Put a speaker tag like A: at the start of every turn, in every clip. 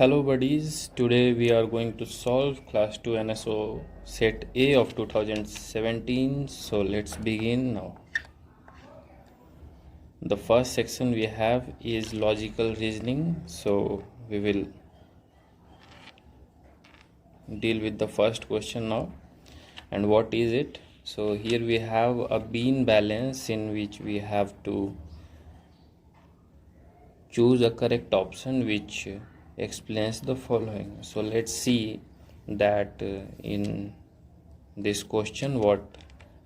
A: Hello buddies, today we are going to solve class 2 NSO set A of 2017. So let's begin now. The first section we have is logical reasoning. So we will deal with the first question now. And what is it? So here we have a bean balance in which we have to choose a correct option which explains the following. So let's see that in this question what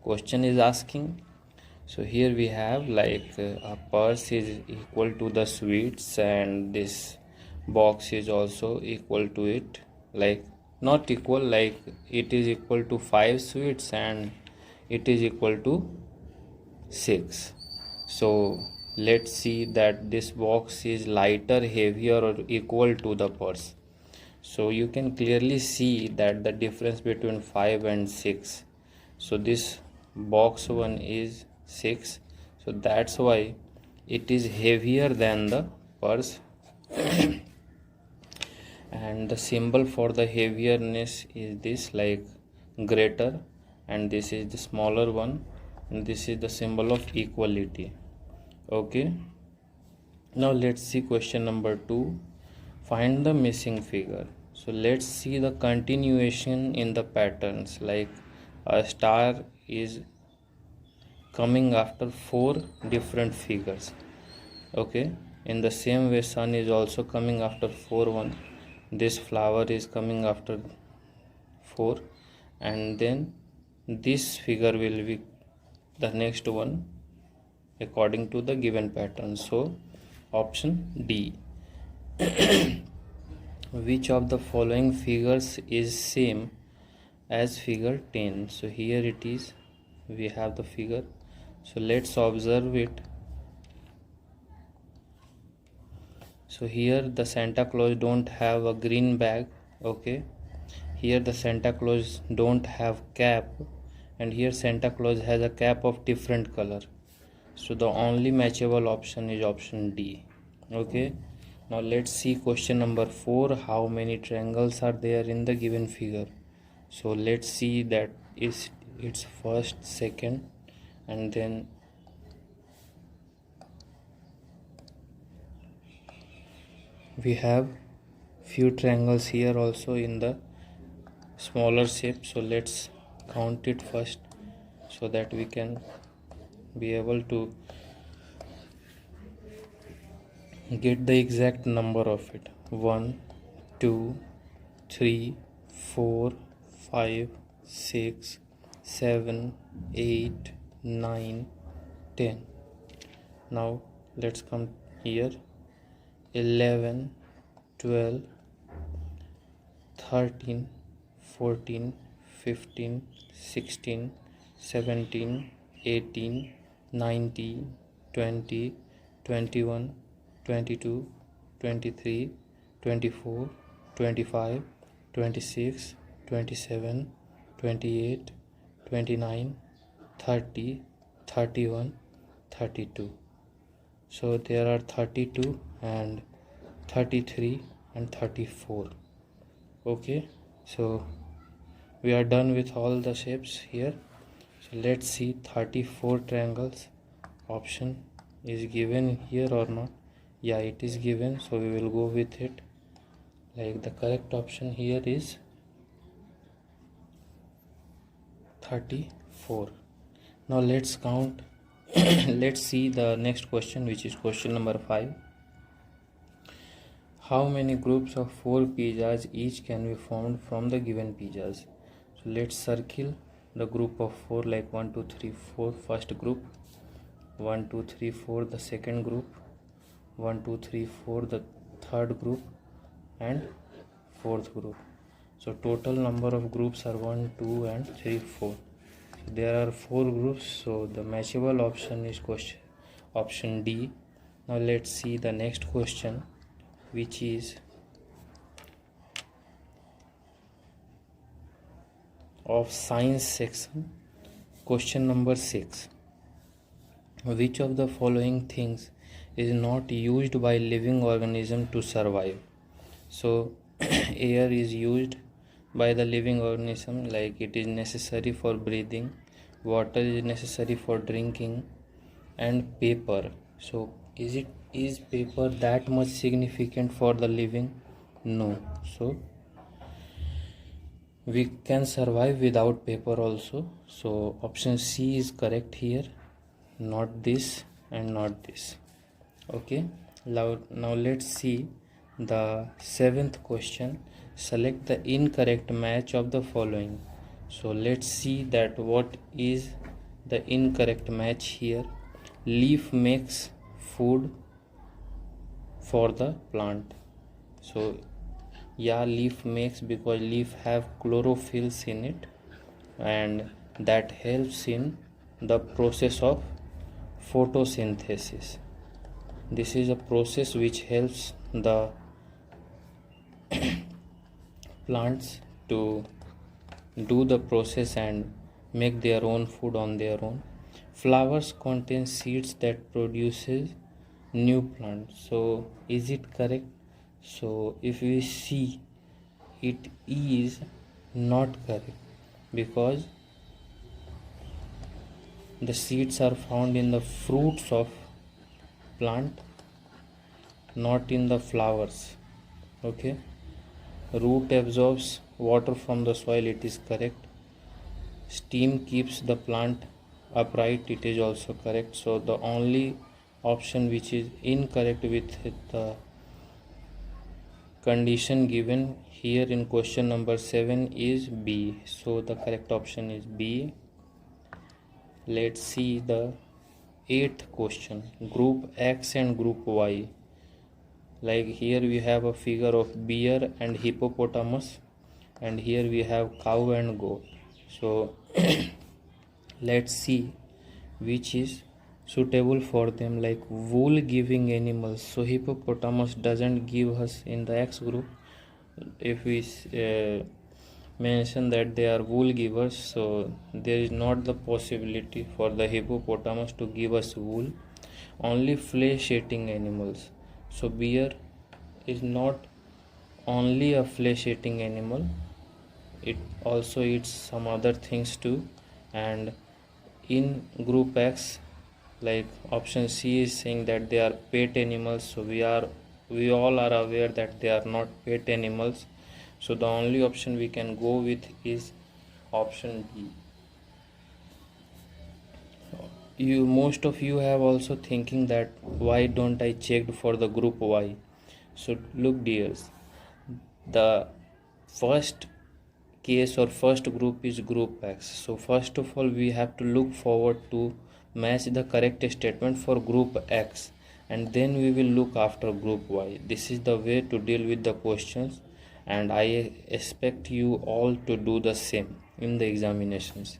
A: question is asking. So here we have a purse is equal to the sweets and this box is also equal to it, like not equal, like it is equal to 5 sweets and it is equal to 6. So let's see that this box is lighter, heavier or equal to the purse. So you can clearly see that the difference between 5 and 6. So this box one is 6. So that's why it is heavier than the purse. And the symbol for the heavierness is this, like greater, and this is the smaller one, and this is the symbol of equality. Okay, now let's see question number 2. Find the missing figure. So let's see the continuation in the patterns, like a star is coming after 4 different figures. Okay, in the same way sun is also coming after 4. This flower is coming after 4, and then this figure will be the next one according to the given pattern. So option D. Which of the following figures is same as figure 10? So here it is, we have the figure. So let's observe it. So here the Santa Claus don't have a green bag. Okay, here the Santa Claus don't have cap, and here Santa Claus has a cap of different color. So the only matchable option is option D. Okay, now let's see question number 4. How many triangles are there in the given figure? So let's see that is its first, second, and then we have few triangles here also in the smaller shape. So let's count it first so that we can be able to get the exact number of it. 1 2 3 4 5 6 7 8 9 10. Now let's come here. 11 12 13 14 15 16 17 18 19 20 21 22 23 24 25 26 27 28 29 30 31 32. So there are 32 and 33 and 34. Okay, so we are done with all the shapes here. So let's see 34 triangles. Option is given here or not? Yeah, it is given, so we will go with it. Like the correct option here is 34. Now let's count. Let's see the next question, which is question number 5. How many groups of 4 pizzas each can be formed from the given pizzas? So let's circle the group of 4, like 1 2 3 4 first group, 1 2 3 4 the second group, 1 2 3 4 the third group, and fourth group. So total number of groups are 1 2 and 3 4. So there are 4 groups, so the matchable option is option D. Now let's see the next question, which is of science section. Question number 6. Which of the following things is not used by living organism to survive? So air is used by the living organism, like it is necessary for breathing. Water is necessary for drinking. And paper. So is paper that much significant for the living? No. So we can survive without paper also. So option C is correct here, not this and not this. Okay, now let's see the seventh question. Select the incorrect match of the following. So let's see that what is the incorrect match here. Leaf makes food for the plant. So yeah, leaf makes, because leaf have chlorophylls in it, and that helps in the process of photosynthesis. This is a process which helps the plants to do the process and make their own food on their own. Flowers contain seeds that produces new plants. So is it correct? So if we see, it is not correct, because the seeds are found in the fruits of plant, not in the flowers. Okay, root absorbs water from the soil, it is correct. Steam keeps the plant upright, it is also correct. So the only option which is incorrect with the condition given here in question number 7 is B. So the correct option is B. Let's see the 8th question, group X and group Y. Like here we have a figure of bear and hippopotamus, and here we have cow and goat. So let's see which is suitable for them. Like wool giving animals, so hippopotamus doesn't give us in the X group. If we mention that they are wool givers, so there is not the possibility for the hippopotamus to give us wool. Only flesh eating animals. So bear is not only a flesh eating animal, it also eats some other things too. And in group X, like option C is saying that they are pet animals. So we all are aware that they are not pet animals. So the only option we can go with is option D. Most of you have also thinking that why don't I checked for the group Y. So look dears, the first case or first group is group X. So first of all we have to look forward to match the correct statement for group X, and then we will look after group Y. This is the way to deal with the questions, and I expect you all to do the same in the examinations.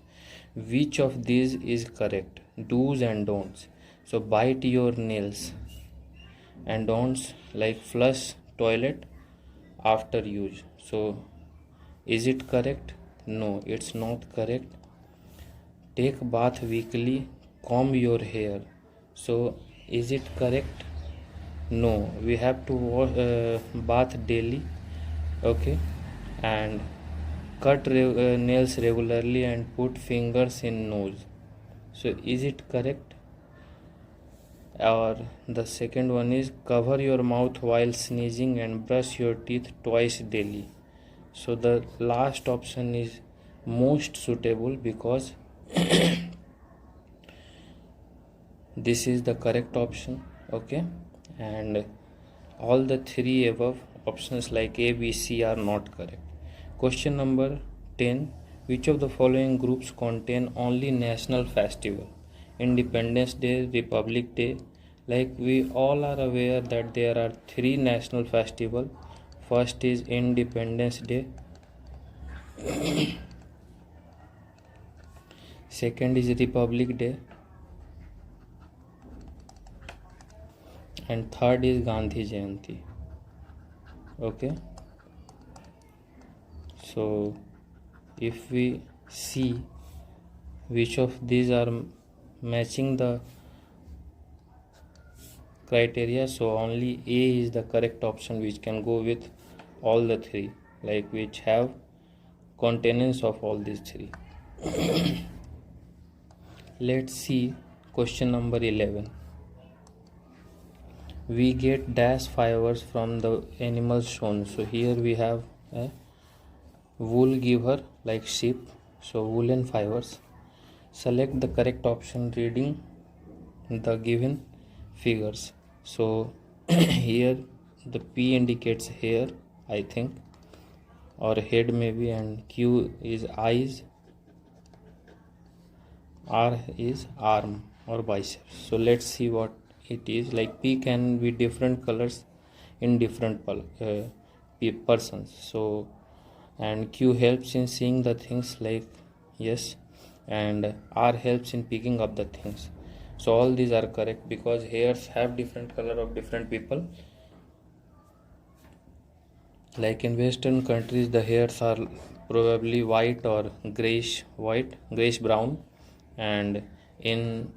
A: Which of these is correct? Do's and don'ts. So bite your nails, and don'ts like flush toilet after use. So is it correct? No, it's not correct. Take bath weekly, comb your hair. So is it correct? No, we have to bath daily. Okay, and cut nails regularly and put fingers in nose. So is it correct? Or the second one is cover your mouth while sneezing and brush your teeth twice daily. So the last option is most suitable, because this is the correct option. Okay, and all the three above options like A, B, C are not correct. Question number 10, which of the following groups contain only national festival? Independence Day, Republic Day. Like we all are aware that there are three national festivals. First is Independence Day, second is Republic Day, and third is Gandhi Jayanti. Okay, so if we see which of these are matching the criteria, so only A is the correct option which can go with all the three, like which have containers of all these three. Let's see question number 11. We get dash fibers from the animals shown. So here we have a wool giver like sheep, so woolen fibers. Select the correct option reading the given figures. So here the P indicates hair, I think, or head maybe, and Q is eyes, R is arm or biceps. So let's see what it is. Like P can be different colors in different persons. So and Q helps in seeing the things, like yes, and R helps in picking up the things. So all these are correct because hairs have different color of different people. Like in Western countries, the hairs are probably white or grayish brown, and in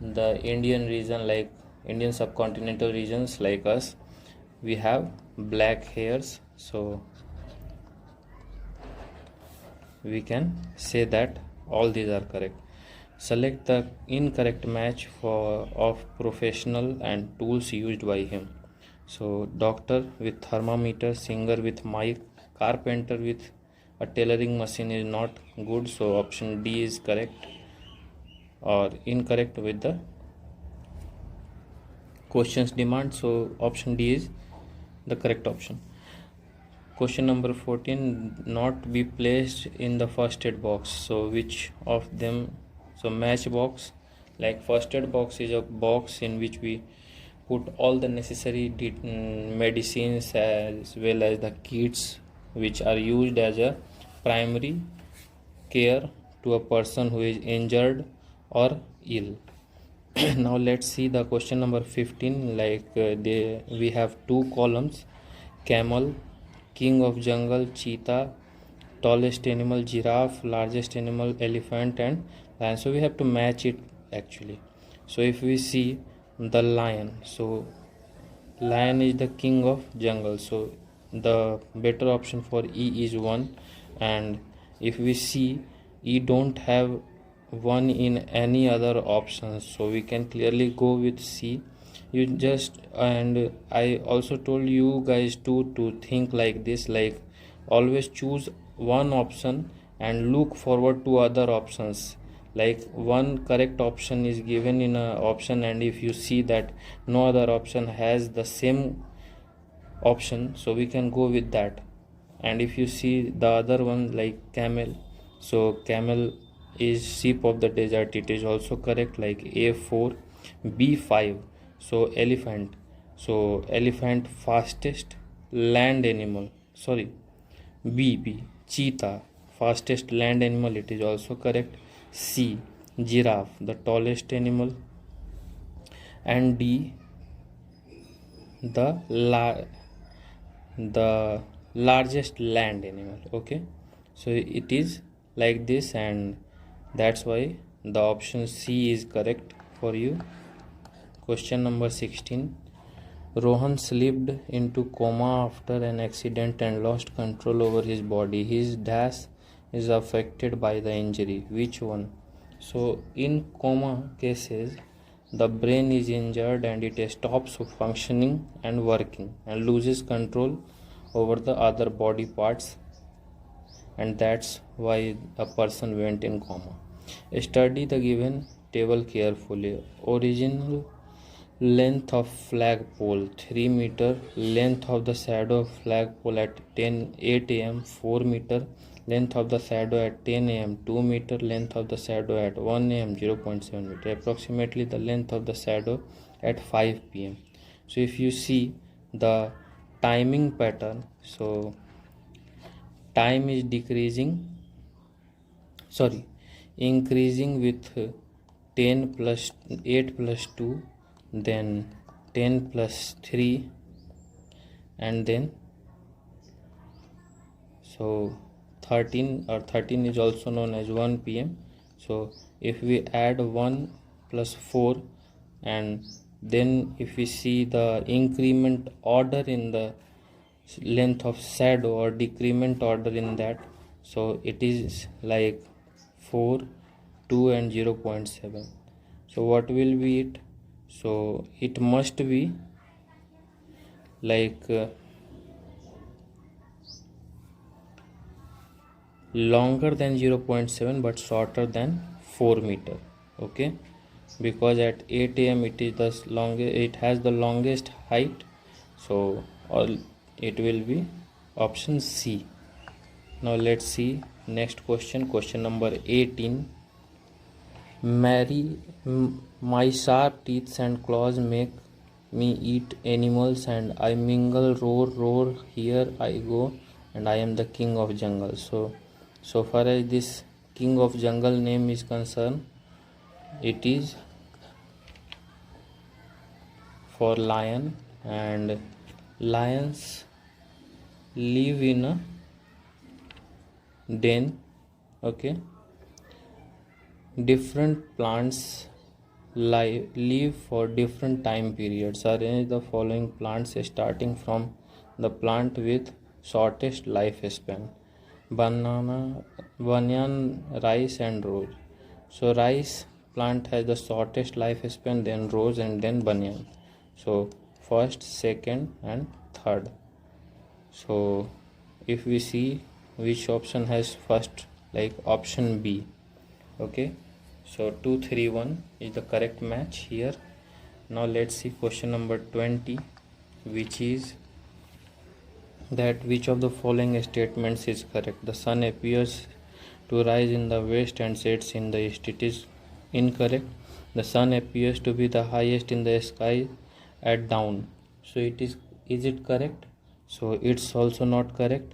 A: the Indian region, like Indian subcontinental regions like us, we have black hairs. So we can say that all these are correct. Select the incorrect match of professional and tools used by him. So doctor with thermometer, singer with mic, carpenter with a tailoring machine is not good. So option D is correct, or incorrect with the question's demand. So option D is the correct option. Question number 14, not be placed in the first aid box. So which of them? So match box, like first aid box is a box in which we put all the necessary medicines as well as the kits which are used as a primary care to a person who is injured or ill. Now let's see the question number 15. Like we have two columns: camel, king of jungle, cheetah, tallest animal giraffe, largest animal elephant, and lion. So we have to match it actually. So if we see the lion, so lion is the king of jungle, so the better option for E is 1. And if we see E don't have 1 in any other options, so we can clearly go with C. You just, and I also told you guys to think like this, like always choose one option and look forward to other options. Like one correct option is given in a option, and if you see that no other option has the same option, so we can go with that. And if you see the other one like camel, so camel is sheep of the desert, it is also correct, like A4. B5, so elephant, so elephant fastest land animal, sorry, B cheetah, fastest land animal, it is also correct. C giraffe, the tallest animal, and D the largest land animal. Okay, so it is like this, and that's why the option C is correct for you. Question number 16. Rohan slipped into coma after an accident and lost control over his body. His dash is affected by the injury. Which one? So in coma cases, the brain is injured and it stops functioning and working and loses control over the other body parts, and that's why a person went in coma. Study the given table carefully. Original length of flagpole 3 meter, length of the shadow of flagpole at 8 am 4 meter, length of the shadow at 10 am 2 meter, length of the shadow at 1 am 0.7 meter, approximately the length of the shadow at 5 pm. So if you see the timing pattern, so time is increasing with 10 plus 8 plus 2, then 10 plus 3, and then so 13, or 13 is also known as 1 pm. So if we add 1 plus 4, and then if we see the increment order in the length of shadow or decrement order in that. So it is like 4, 2 and 0.7. So what will be it? So it must be like longer than 0.7 but shorter than 4 meter. Okay, because at 8 am it is the longest, it has the longest height. So all it will be option C. Now let's see next question, question number 18. Mary, my sharp teeth and claws make me eat animals, and I mingle, roar, roar, here I go, and I am the king of jungle. So far as this king of jungle name is concerned, it is for lion, and lions live in a den. Okay, different plants live for different time periods. Arrange the following plants starting from the plant with shortest lifespan: banana, banyan, rice and rose. So rice plant has the shortest lifespan, then rose and then banyan. So first, second and third. So if we see which option has first, like option B. Okay, so 2, 3, 1 is the correct match here. Now let's see question number 20, which is that which of the following statements is correct? The sun appears to rise in the west and sets in the east. It is incorrect. The sun appears to be the highest in the sky at dawn. So is it correct? So it's also not correct.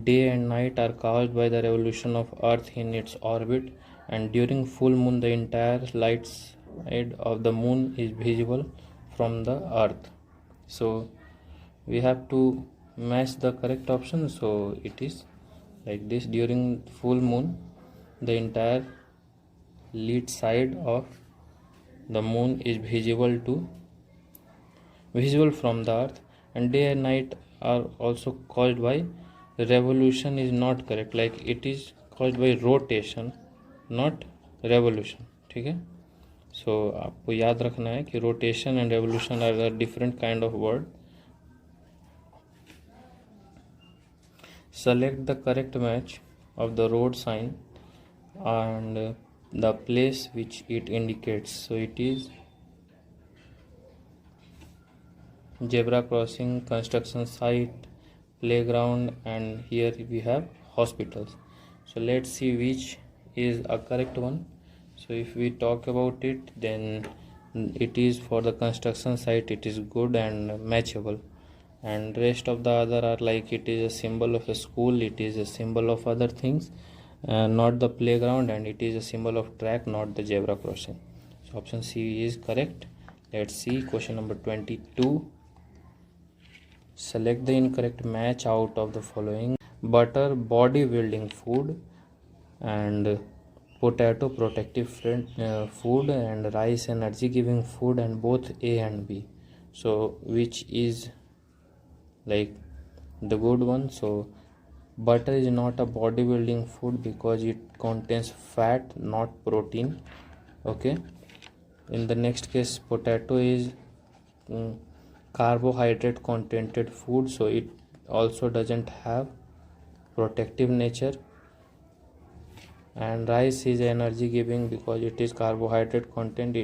A: Day and night are caused by the revolution of earth in its orbit, and during full moon the entire light side of the moon is visible from the earth. So we have to match the correct option. So it is like this: during full moon the entire lit side of the moon is visible from the earth, and day and night are also caused by revolution. Is not correct, like it is caused by rotation, not revolution. ठीक है, सो आपको याद रखना है कि rotation and revolution are the different kind of word. Select the correct match of the road sign and the place which it indicates. So it is zebra crossing, construction site, playground, and here we have hospitals. So let's see which is a correct one. So if we talk about it, then it is for the construction site, it is good and matchable, and rest of the other are like it is a symbol of a school, it is a symbol of other things, not the playground, and it is a symbol of track, not the zebra crossing. So option C is correct. Let's see question number 22. Select the incorrect match out of the following: butter, body building food, and potato, protective food, and rice, energy giving food, and both A and B. So which is like the good one? So butter is not a bodybuilding food because it contains fat, not protein. Okay, in the next case, potato is carbohydrate contented food, so it also doesn't have protective nature. And rice is energy giving because it is carbohydrate content,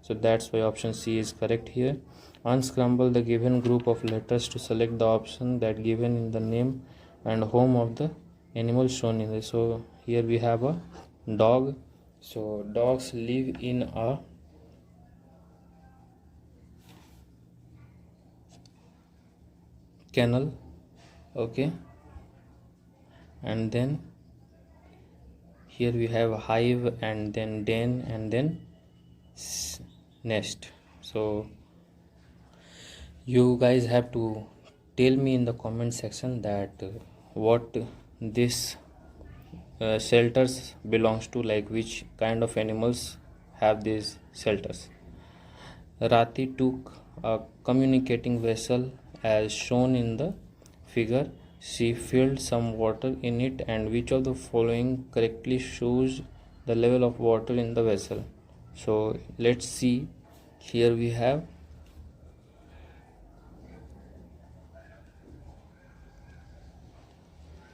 A: so that's why option C is correct here. Unscramble the given group of letters to select the option that given in the name and home of the animal shown in this. So here we have a dog. So dogs live in a kennel. Okay, and then here we have a hive, and then den, and then nest. So you guys have to tell me in the comment section that what this shelters belongs to, like which kind of animals have these shelters. Rati took a communicating vessel as shown in the figure, she filled some water in it, and which of the following correctly shows the level of water in the vessel? So let's see. Here we have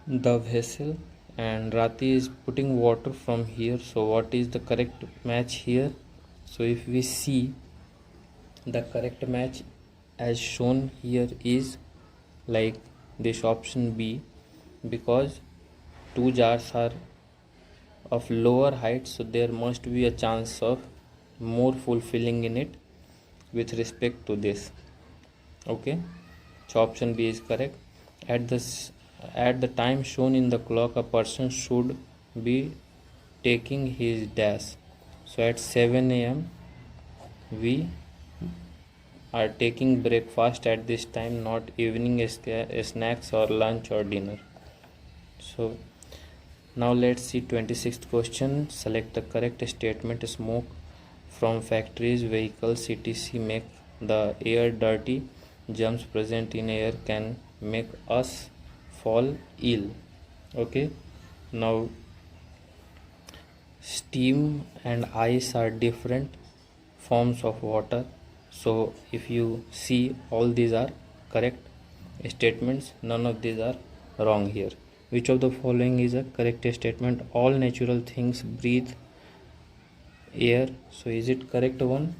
A: the vessel, and Rati is putting water from here. So what is the correct match here? So if we see, the correct match as shown here is like this option B, because two jars are of lower height, so there must be a chance of more fulfilling in it with respect to this. Okay, so option B is correct. At the time shown in the clock, a person should be taking his dash. So at 7 a.m. we are taking breakfast at this time, not evening snacks or lunch or dinner. So now let's see 26th question. Select the correct statement. Smoke from factories, vehicles, etc. make the air dirty. Germs present in air can make us fall ill. Okay, now steam and ice are different forms of water. So if you see, all these are correct statements, none of these are wrong here. Which of the following is a correct statement? All natural things breathe air. So is it correct one?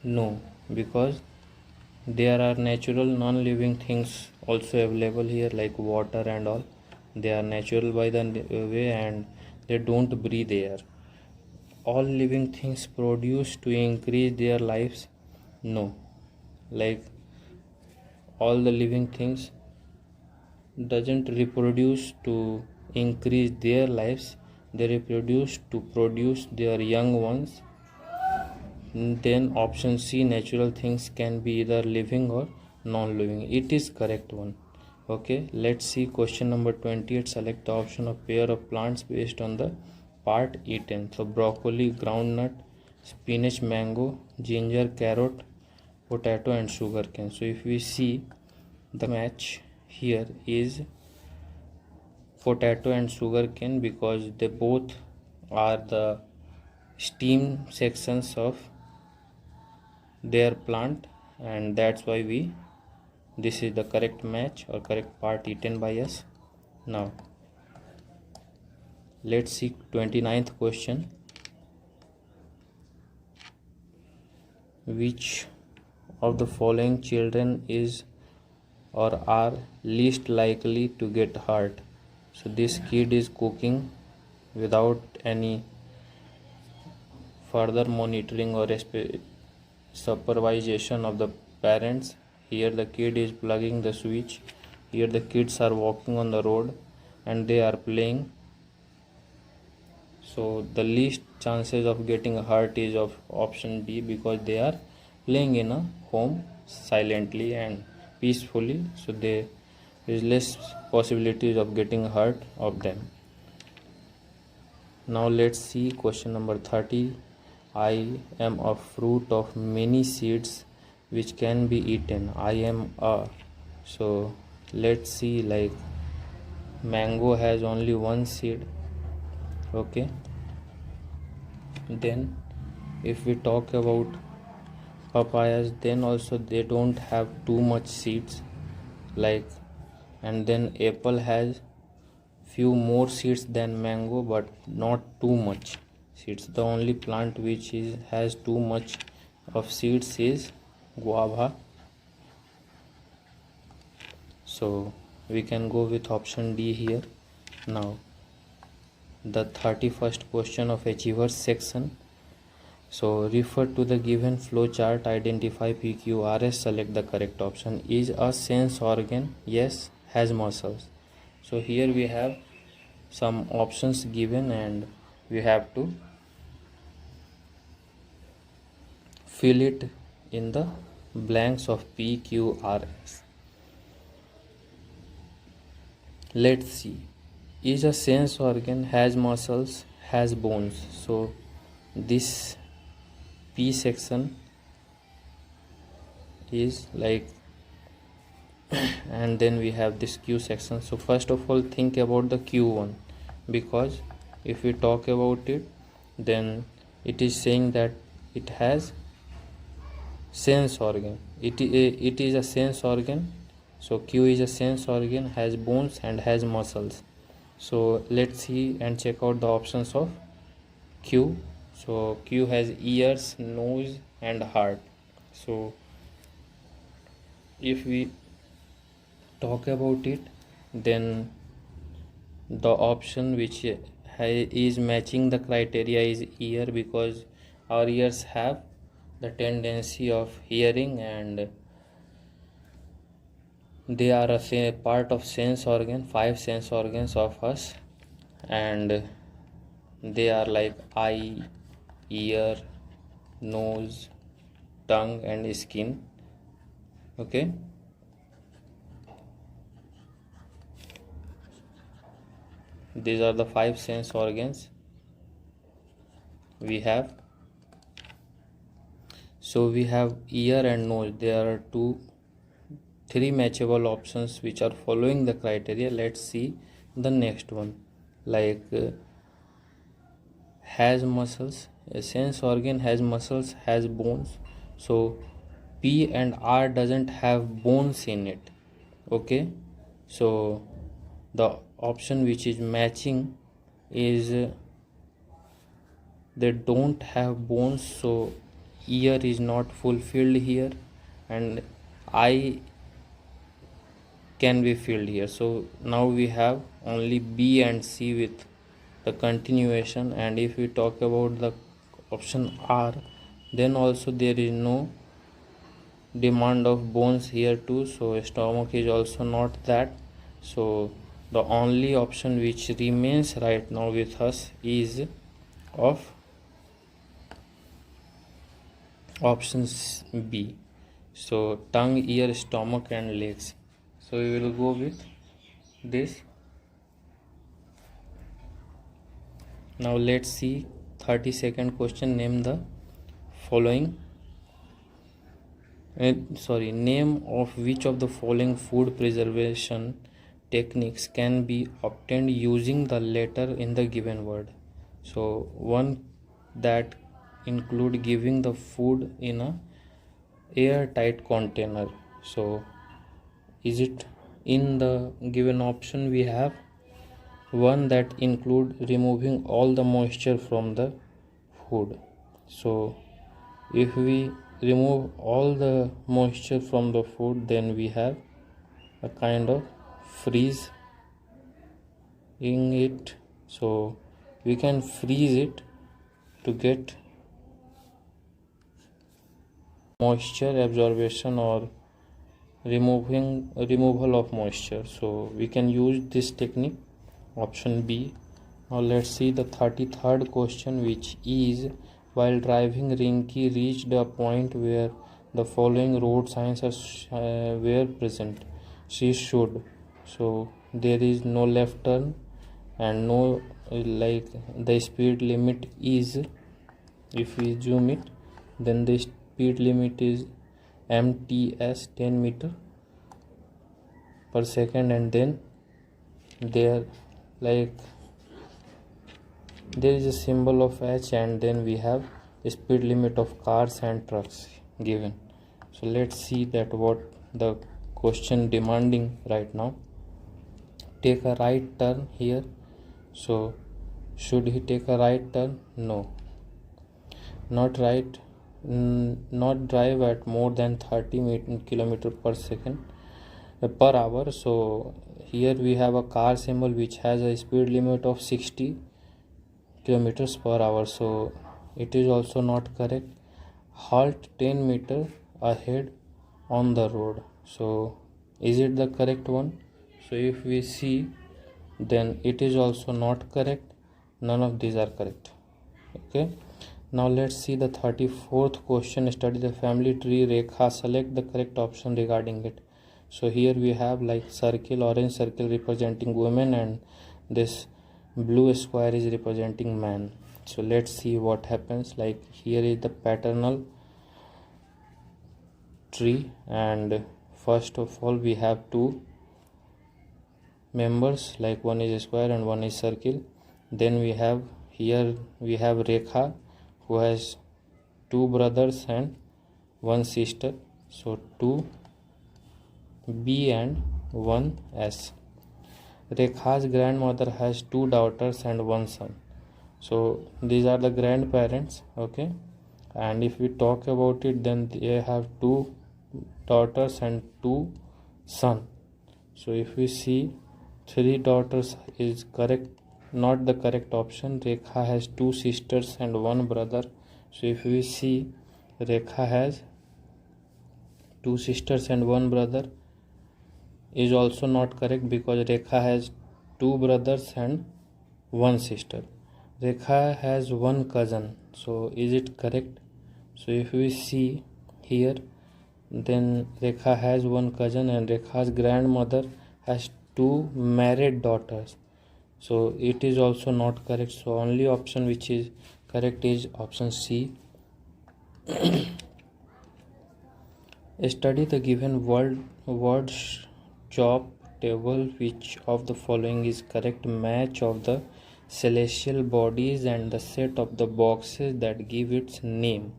A: No, because there are natural non-living things also available here, like water and all. They are natural by the way, and they don't breathe air. All living things produce to increase their lives. No, like all the living things doesn't reproduce to increase their lives, they reproduce to produce their young ones. Then option C, natural things can be either living or non-living. It is correct one. Okay, let's see question number 28. Select the option of pair of plants based on the part eaten. So broccoli, groundnut, spinach, mango, ginger, carrot, potato and sugarcane. So if we see, the match here is potato and sugarcane, because they both are the stem sections of their plant, and that's why this is the correct match or correct part eaten by us. Now let's see 29th question. Which of the following children is or are least likely to get hurt? So this kid is cooking without any further monitoring or supervision of the parents. Here the kid is plugging the switch. Here the kids are walking on the road and they are playing. So the least chances of getting hurt is of option B, because they are playing in a home silently and peacefully, so there is less possibilities of getting hurt of them. Now let's see question number 30. I am a fruit of many seeds which can be eaten. I am a. So let's see, like mango has only one seed. Okay, then if we talk about papayas, then also they don't have too much seeds, like, and then apple has few more seeds than mango, but not too much seeds. The only plant which has too much of seeds is guava. So we can go with option D here. Now the 31st question of achievers section. So refer to the given flow chart, identify PQRS, select the correct option. Is a sense organ? Yes. Has muscles? So here we have some options given and we have to fill it in the blanks of PQRS. Let's see. Is a sense organ, has muscles, has bones. So this P section is like and then we have this Q section. So first of all, think about the Q1, because if we talk about it, then it is saying that it has sense organ. It is a sense organ. So Q is a sense organ, has bones and has muscles. So let's see and check out the options of Q. So Q has ears, nose and heart. So if we talk about it, then the option which is matching the criteria is ear, because our ears have the tendency of hearing, and they are a part of sense organ, 5 sense organs of us, and they are like eye, ear, nose, tongue and skin. Okay, these are the 5 sense organs we have. So we have ear and nose. There are 3 matchable options which are following the criteria. Let's see the next one. Like has muscles. A sense organ has muscles, has bones. So P and R doesn't have bones in it. Okay, so the option which is matching is they don't have bones, so ear is not fulfilled here, and eye can be filled here. So now we have only B and C with the continuation. And if we talk about the option R, then also there is no demand of bones here too, so stomach is also not that. So the only option which remains right now with us is of options B. So tongue, ear, stomach and legs. So we will go with this. Now let's see 32nd question. Name the following name of which of the following food preservation techniques can be obtained using the letter in the given word. So one that include giving the food in a airtight container. So is it in the given option? We have one that include removing all the moisture from the food. So if we remove all the moisture from the food, then we have a kind of freeze in it. So we can freeze it to get moisture absorption or removal of moisture. So we can use this technique, option B. Now let's see the 33rd question, which is while driving, Rinki reached a point where the following road signs were present. She should. So there is no left turn and no like the speed limit is, if we zoom it, then the speed limit is MTS 10 meter per second, and then there like there is a symbol of H, and then we have the speed limit of cars and trucks given. So let's see that what the question demanding right now. Take a right turn here. So should he take a right turn? No, not right. Not drive at more than 30 kilometer per second per hour. So here we have a car symbol which has a speed limit of 60 kilometers per hour, so it is also not correct. Halt 10 meter ahead on the road. So is it the correct one? So if we see, then it is also not correct. None of these are correct. Okay, now let's see the 34th question. Study the family tree. Rekha, select the correct option regarding it. So here we have like circle, orange circle representing women, and this blue square is representing man. So let's see what happens. Like here is the paternal tree, and first of all we have two members, like one is square and one is circle. Then we have here we have Rekha, who has two brothers and one sister, so 2B and 1S. Rekha's grandmother has two daughters and one son, so these are the grandparents. Okay, and if we talk about it, then they have two daughters and two sons. So if we see, three daughters is correct, not the correct option. Rekha has two sisters and one brother. So if we see, Rekha has two sisters and one brother is also not correct, because Rekha has two brothers and one sister. Rekha has one cousin, so is it correct? So if we see here, then Rekha has one cousin and Rekha's grandmother has two married daughters, so it is also not correct. So only option which is correct is option C. Study the given word shop table. Which of the following is correct match of the celestial bodies and the set of the boxes that give its name?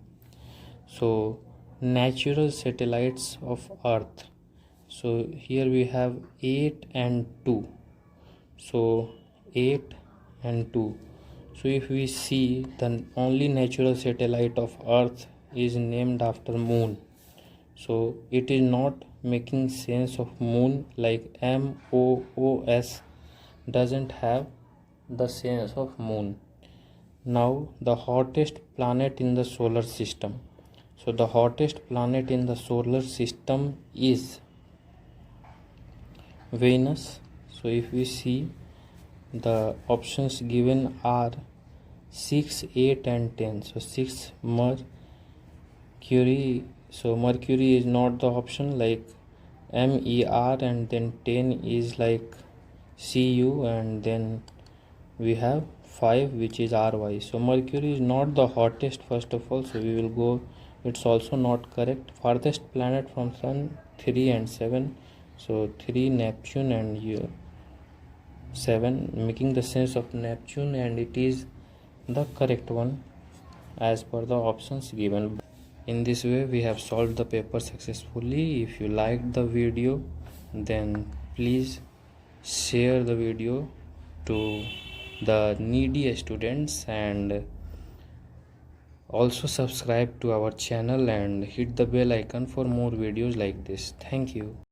A: So natural satellites of Earth. So here we have 8 and 2. So 8 and 2. So if we see, the only natural satellite of Earth is named after moon. So it is not making sense of moon, like MOOS doesn't have the sense of moon. Now the hottest planet in the solar system. So the hottest planet in the solar system is Venus. So if we see, the options given are 6, 8 and 10. So 6 Mercury. So Mercury is not the option, like MER, and then 10 is like CU, and then we have 5 which is RY. So Mercury is not the hottest first of all, so we will go, it's also not correct. Farthest planet from Sun, 3 and 7. So 3 Neptune and 7 making the sense of Neptune, and it is the correct one as per the options given. In this way we have solved the paper successfully. If you liked the video, then please share the video to the needy students, and also subscribe to our channel and hit the bell icon for more videos like this. Thank you.